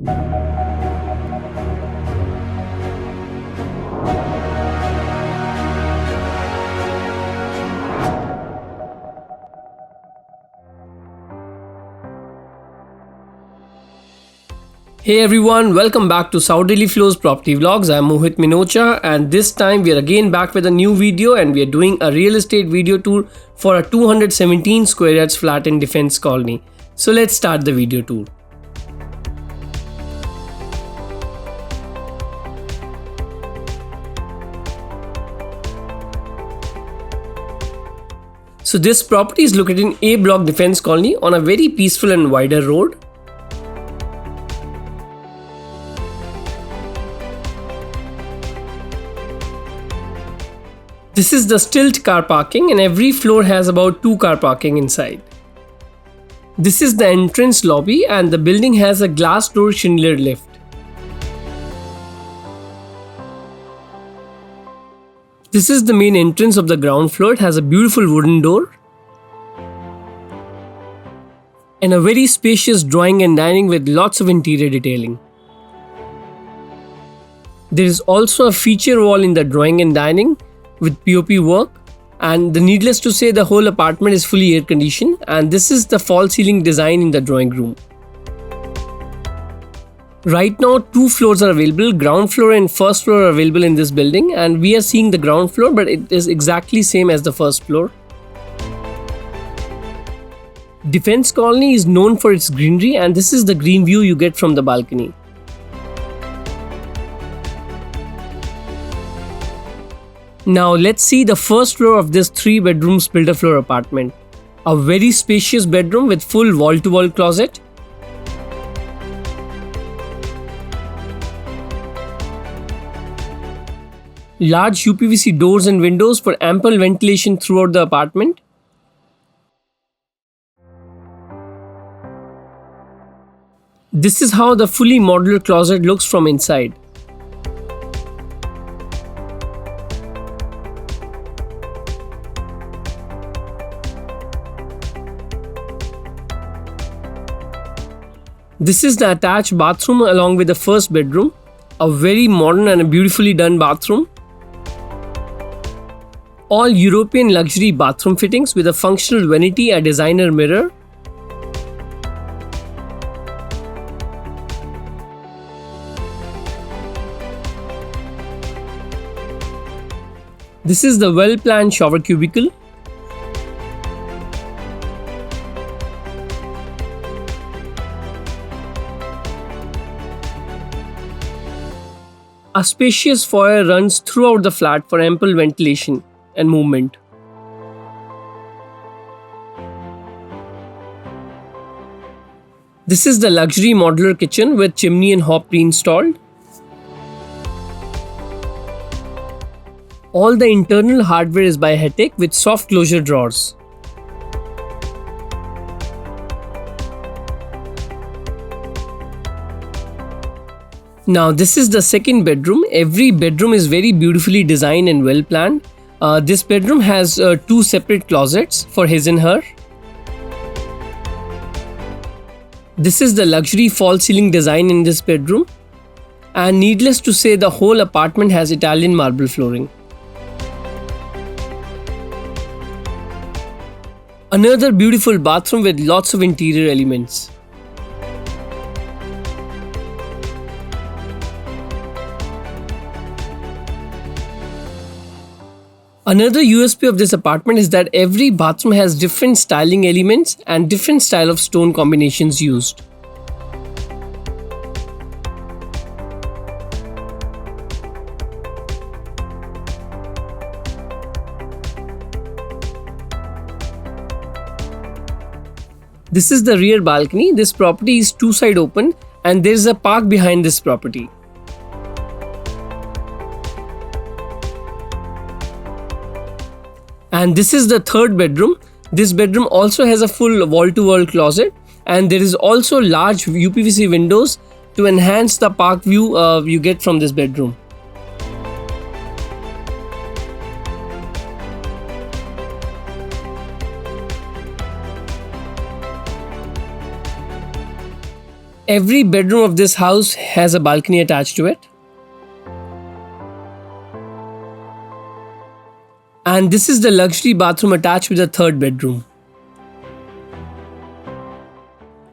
Hey everyone, welcome back to South Delhi Flows Property Vlogs. I'm Mohit Minocha, and this time we are again back with a new video, and we are doing a real estate video tour for a 217 square yards flat in Defence Colony. So let's start the video tour. So this property is located in A Block Defence Colony on a very peaceful and wider road. This is the stilt car parking, and every floor has about 2 car parking inside. This is the entrance lobby, and the building has a glass door chandelier lift. This is the main entrance of the ground floor. It has a beautiful wooden door and a very spacious drawing and dining with lots of interior detailing. There is also a feature wall in the drawing and dining with POP work, and needless to say, the whole apartment is fully air conditioned, and this is the false ceiling design in the drawing room. Right now 2 floors are available, ground floor and first floor are available in this building, and we are seeing the ground floor, but it is exactly same as the first floor. Defence Colony is known for its greenery, and this is the green view you get from the balcony. Now let's see the first floor of this 3-bedroom splitter floor apartment. A very spacious bedroom with full wall-to-wall closet. Large UPVC doors and windows for ample ventilation throughout the apartment. This is how the fully modular closet looks from inside. This is the attached bathroom along with the first bedroom. A very modern and a beautifully done bathroom. All European luxury bathroom fittings with a functional vanity, a designer mirror. This is the well-planned shower cubicle. A spacious foyer runs throughout the flat for ample ventilation and movement. This is the luxury modular kitchen with chimney and hob pre-installed. All the internal hardware is by Hettich with soft closure drawers. Now this is the second bedroom. Every bedroom is very beautifully designed and well planned. This bedroom has 2 separate closets for his and her. This is the luxury false ceiling design in this bedroom. And needless to say, the whole apartment has Italian marble flooring. Another beautiful bathroom with lots of interior elements. Another USP of this apartment is that every bathroom has different styling elements and different style of stone combinations used. This is the rear balcony. This property is 2-side open, and there is a park behind this property. And this is the third bedroom. This bedroom also has a full wall-to-wall closet, and there is also large UPVC windows to enhance the park view you get from this bedroom. Every bedroom of this house has a balcony attached to it. And this is the luxury bathroom attached with the third bedroom.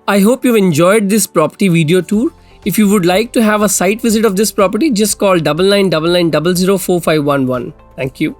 I hope you've enjoyed this property video tour. If you would like to have a site visit of this property, just call 9999004511. Thank you.